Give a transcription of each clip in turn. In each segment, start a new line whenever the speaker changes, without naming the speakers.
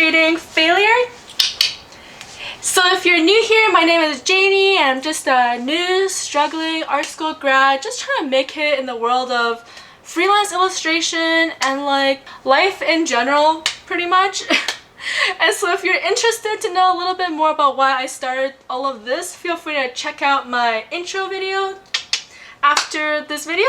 demonstrating failure. So if you're new here, my name is Janie and I'm just a new struggling art school grad just trying to make it in the world of freelance illustration and like life in general pretty much. And so if you're interested to know a little bit more about why I started all of this, feel free to check out my intro video after this video.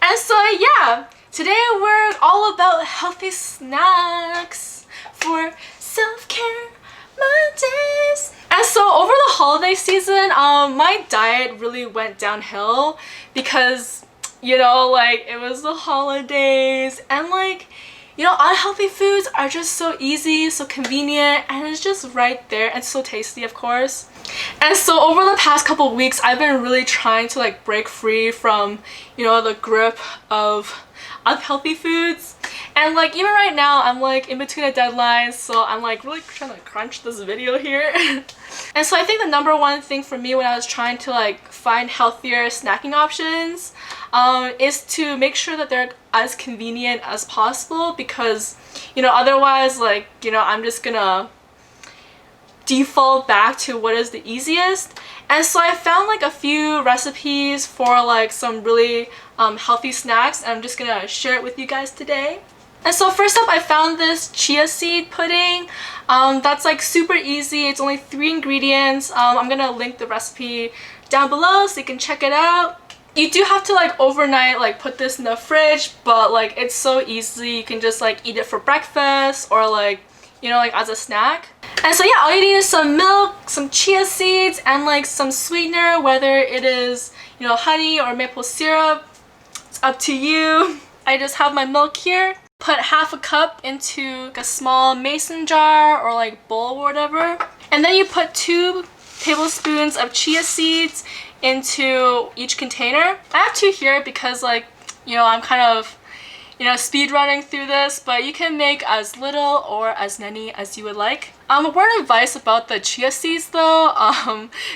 And so yeah, today we're all about healthy snacks for self-care Mondays. And so over the holiday season, my diet really went downhill because, you know, like it was the holidays and like, you know, unhealthy foods are just so easy, so convenient, and it's just right there and so tasty, of course. And so over the past couple weeks, I've been really trying to like break free from, you know, the grip of unhealthy foods. And like even right now, I'm like in between a deadline, so I'm like really trying to crunch this video here. And so I think the number one thing for me when I was trying to like find healthier snacking options is to make sure that they're as convenient as possible, because, you know, otherwise, like, you know, I'm just gonna default back to what is the easiest. And so I found like a few recipes for like some really healthy snacks, and I'm just gonna share it with you guys today. And so first up, I found this chia seed pudding. That's like super easy. It's only 3 ingredients. I'm gonna link the recipe down below so you can check it out. You do have to like overnight like put this in the fridge, but like it's so easy. You can just like eat it for breakfast or like, you know, like as a snack. And so yeah, all you need is some milk, some chia seeds, and like some sweetener, whether it is, you know, honey or maple syrup. It's up to you. I just have my milk here. Put half a cup into a small mason jar or like bowl or whatever. And then you put 2 tablespoons of chia seeds into each container. I have 2 here because like, you know, I'm kind of, you know, speed running through this, but you can make as little or as many as you would like. A word of advice about the chia seeds though,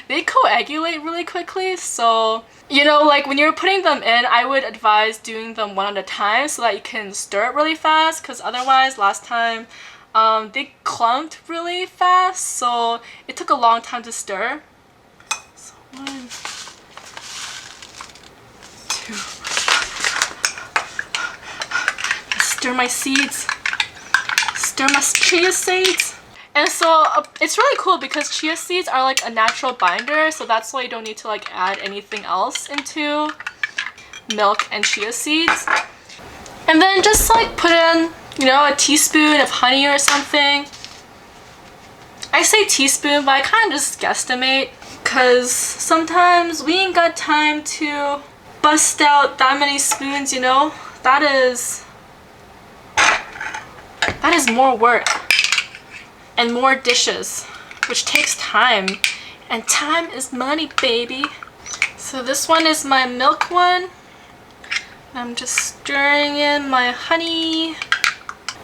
they coagulate really quickly, so, you know, like when you're putting them in, I would advise doing them one at a time so that you can stir it really fast, because otherwise last time they clumped really fast, so it took a long time to stir. So 1, 2. Stir my seeds. Stir my chia seeds. And so it's really cool because chia seeds are like a natural binder, so that's why you don't need to like add anything else into milk and chia seeds. And then just like put in, you know, a teaspoon of honey or something. I say teaspoon, but I kind of just guesstimate because sometimes we ain't got time to bust out that many spoons, you know? That is more work and more dishes, which takes time, and time is money, baby. So this one is my milk one. I'm just stirring in my honey.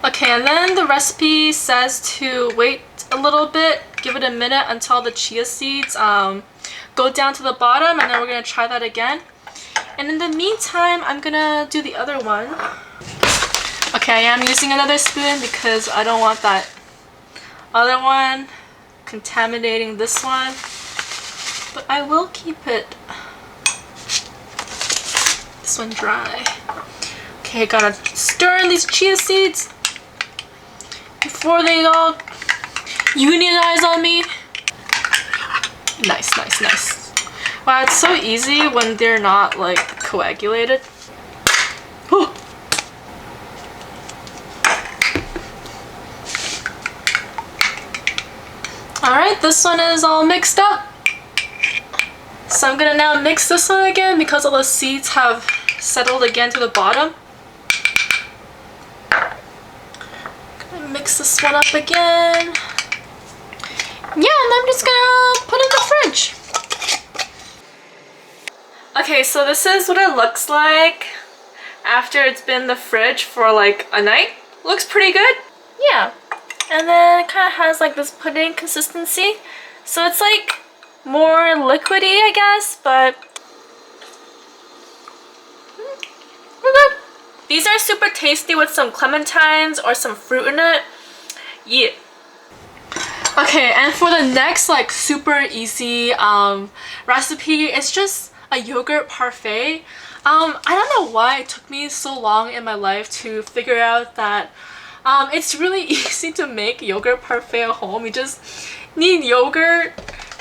Okay, and then the recipe says to wait a little bit, give it a minute until the chia seeds go down to the bottom, and then we're gonna try that again. And in the meantime, I'm gonna do the other one. Okay, I am using another spoon because I don't want that other one contaminating this one, but I will keep this one dry. Okay, gotta stir in these chia seeds before they all unionize on me. Nice, nice, nice. Wow, it's so easy when they're not like coagulated. Whew. Alright, this one is all mixed up. So I'm gonna now mix this one again because all the seeds have settled again to the bottom. Gonna mix this one up again. Yeah, and I'm just gonna put it in the fridge. Okay, so this is what it looks like after it's been in the fridge for like a night. Looks pretty good. Yeah. And then it kind of has like this pudding consistency. So it's like more liquidy, I guess, but okay. These are super tasty with some clementines or some fruit in it. Yeah. Okay, and for the next like super easy recipe, it's just a yogurt parfait. I don't know why it took me so long in my life to figure out that it's really easy to make yogurt parfait at home. You just need yogurt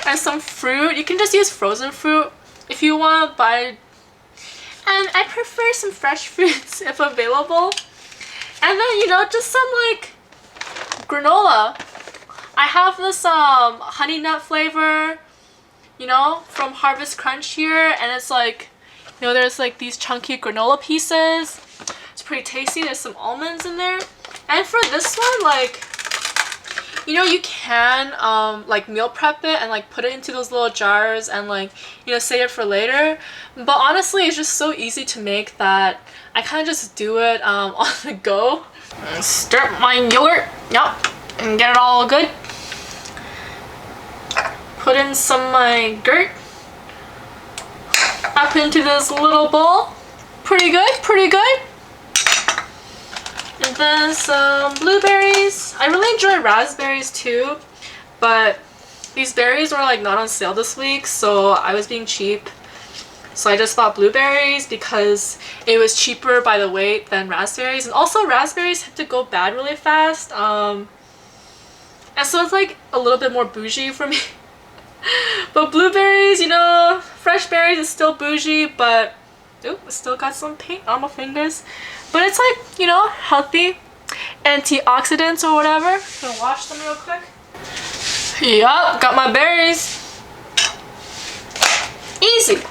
and some fruit. You can just use frozen fruit if you want to buy. And I prefer some fresh fruits if available. And then, you know, just some like granola. I have this honey nut flavor, you know, from Harvest Crunch here, and it's like, you know, there's like these chunky granola pieces. It's pretty tasty. There's some almonds in there. And for this one, like, you know, you can like meal prep it and like put it into those little jars and like, you know, save it for later. But honestly, it's just so easy to make that I kind of just do it on the go. Stir my yogurt, yep, and get it all good. Put in some of my gurt up into this little bowl. Pretty good, pretty good. And then some blueberries. I really enjoy raspberries too, but these berries were like not on sale this week, so I was being cheap. So I just bought blueberries because it was cheaper by the weight than raspberries. And also raspberries have to go bad really fast. And so it's like a little bit more bougie for me. But blueberries, you know, fresh berries is still bougie, but ooh, I still got some paint on my fingers. But it's like, you know, healthy antioxidants or whatever. I'm gonna wash them real quick. Yup, got my berries. Easy.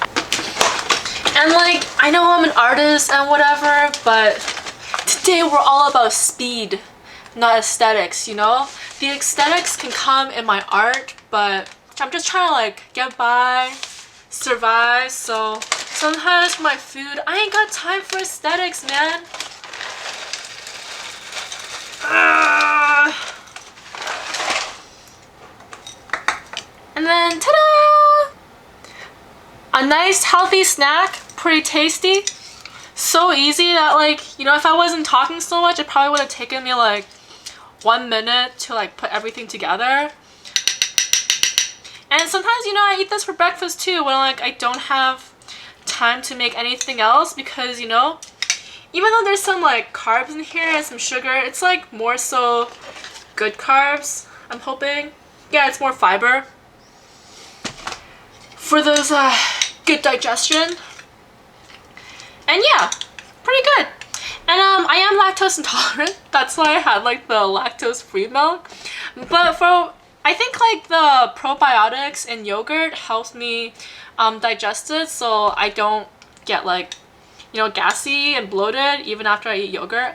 And like, I know I'm an artist and whatever, but today we're all about speed, not aesthetics, you know? The aesthetics can come in my art, but I'm just trying to like get by, survive, so sometimes my food, I ain't got time for aesthetics, man. And then, ta-da! A nice healthy snack, pretty tasty. So easy that like, you know, if I wasn't talking so much, it probably would have taken me like 1 minute to like put everything together. And sometimes, you know, I eat this for breakfast too when like I don't have time to make anything else because, you know, even though there's some like carbs in here and some sugar, it's like more so good carbs, I'm hoping. Yeah, it's more fiber for those good digestion. And yeah, pretty good. And I am lactose intolerant. That's why I had like the lactose free milk. But for, I think like the probiotics in yogurt helps me digest it, so I don't get like, you know, gassy and bloated even after I eat yogurt.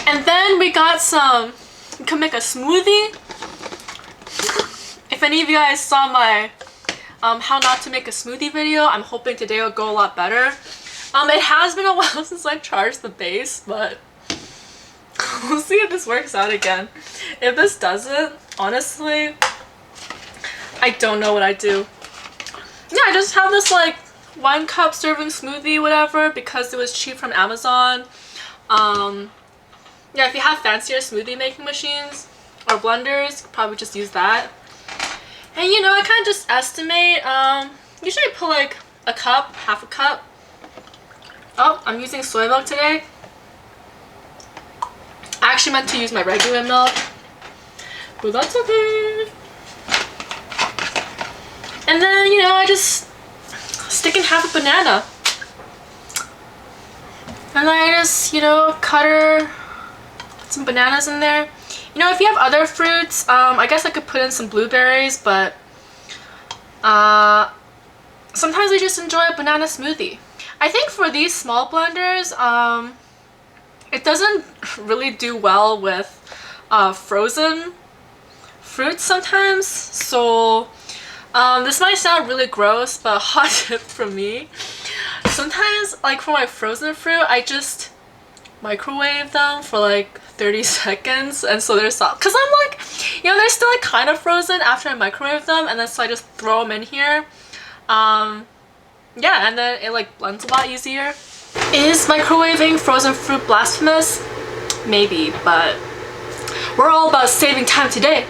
And then we got some, you can make a smoothie. If any of you guys saw my how not to make a smoothie video, I'm hoping today will go a lot better. It has been a while since I've charged the base, but we'll see if this works out again. If this doesn't, honestly, I don't know what I do. Yeah, I just have this like 1 cup serving smoothie, whatever, because it was cheap from Amazon. Yeah, if you have fancier smoothie making machines or blenders, you could probably just use that. And you know, I kind of just estimate, usually I put like a cup, half a cup. Oh, I'm using soy milk today. I actually meant to use my regular milk, but that's okay. And then, you know, I just stick in half a banana. And then I just, you know, put some bananas in there. You know, if you have other fruits, I guess I could put in some blueberries, but sometimes I just enjoy a banana smoothie. I think for these small blenders, it doesn't really do well with frozen fruits sometimes, so this might sound really gross, but a hot tip from me. Sometimes, like for my frozen fruit, I just microwave them for like 30 seconds, and so they're soft. Cause I'm like, you know, they're still like kind of frozen after I microwave them, and then so I just throw them in here. Yeah, and then it like blends a lot easier. Is microwaving frozen fruit blasphemous? Maybe, but we're all about saving time today.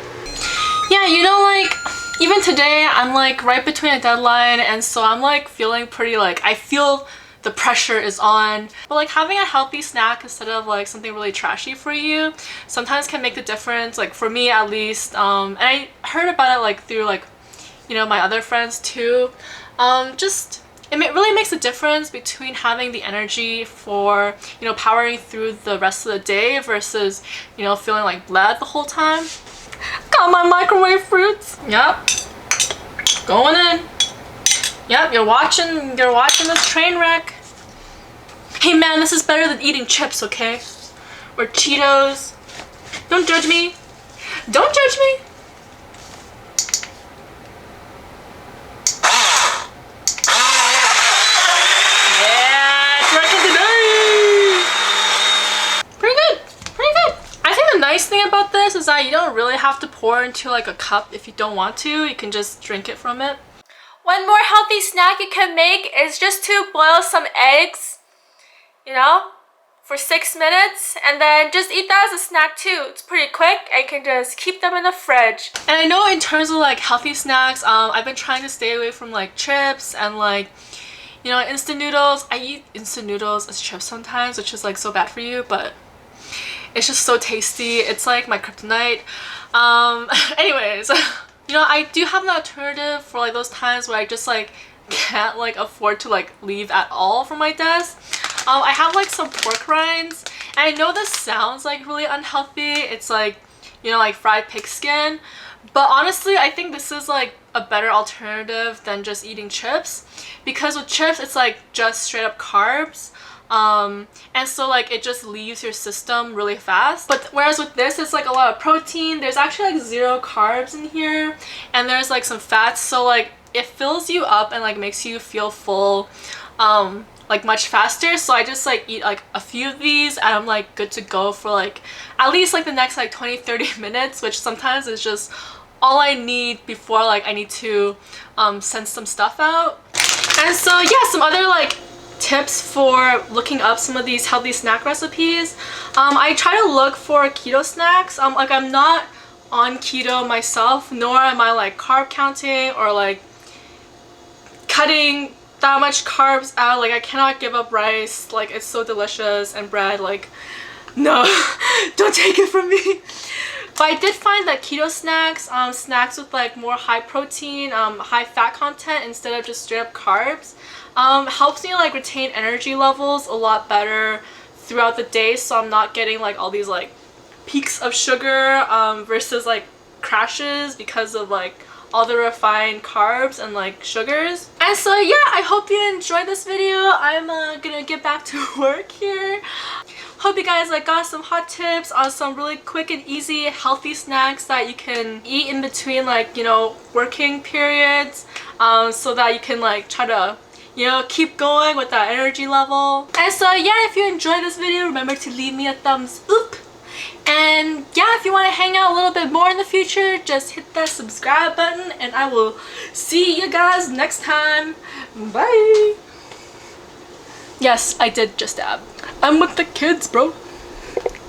Yeah, you know, like even today I'm like right between a deadline, and so I'm like feeling pretty like I feel the pressure is on. But like having a healthy snack instead of like something really trashy for you sometimes can make the difference, like for me at least. And I heard about it like through like, you know, my other friends too. Just really makes a difference between having the energy for, you know, powering through the rest of the day versus, you know, feeling like bled the whole time. Got my microwave fruits. Yep. Going in. Yep, you're watching this train wreck. Hey man, this is better than eating chips, okay? Or Cheetos. Don't judge me. Don't judge me. Yeah, it's working today. Pretty good. Pretty good. I think the nice thing about this is that you don't really have to pour into like a cup if you don't want to. You can just drink it from it. One more healthy snack you can make is just to boil some eggs, you know, for 6 minutes, and then just eat that as a snack too. It's pretty quick and you can just keep them in the fridge. And I know in terms of like healthy snacks, I've been trying to stay away from like chips and like, you know, instant noodles. I eat instant noodles as chips sometimes, which is like so bad for you, but it's just so tasty. It's like my kryptonite. Anyways. You know, I do have an alternative for like those times where I just like can't like afford to like leave at all from my desk. I have like some pork rinds, and I know this sounds like really unhealthy. It's like, you know, like fried pig skin, but honestly I think this is like a better alternative than just eating chips, because with chips it's like just straight up carbs. And so like it just leaves your system really fast, but whereas with this it's like a lot of protein. There's actually like 0 carbs in here, and there's like some fats, so like it fills you up and like makes you feel full like much faster. So I just like eat like a few of these and I'm like good to go for like at least like the next like 20-30 minutes, which sometimes is just all I need before like I need to send some stuff out. And so yeah, some other like tips for looking up some of these healthy snack recipes. I try to look for keto snacks. Like I'm not on keto myself, nor am I like carb counting or like cutting that much carbs out. Like I cannot give up rice, like it's so delicious, and bread, like no. Don't take it from me. But I did find that keto snacks, snacks with like more high protein, high fat content instead of just straight up carbs, helps me like retain energy levels a lot better throughout the day, so I'm not getting like all these like peaks of sugar versus like crashes because of like all the refined carbs and like sugars. And so yeah, I hope you enjoyed this video. I'm gonna get back to work here. Hope you guys like got some hot tips on some really quick and easy healthy snacks that you can eat in between like, you know, working periods, so that you can like try to, you know, keep going with that energy level. And so yeah, if you enjoyed this video, remember to leave me a thumbs up. And yeah, if you want to hang out a little bit more in the future, just hit that subscribe button, and I will see you guys next time. Bye. Yes, I did just dab. I'm with the kids, bro.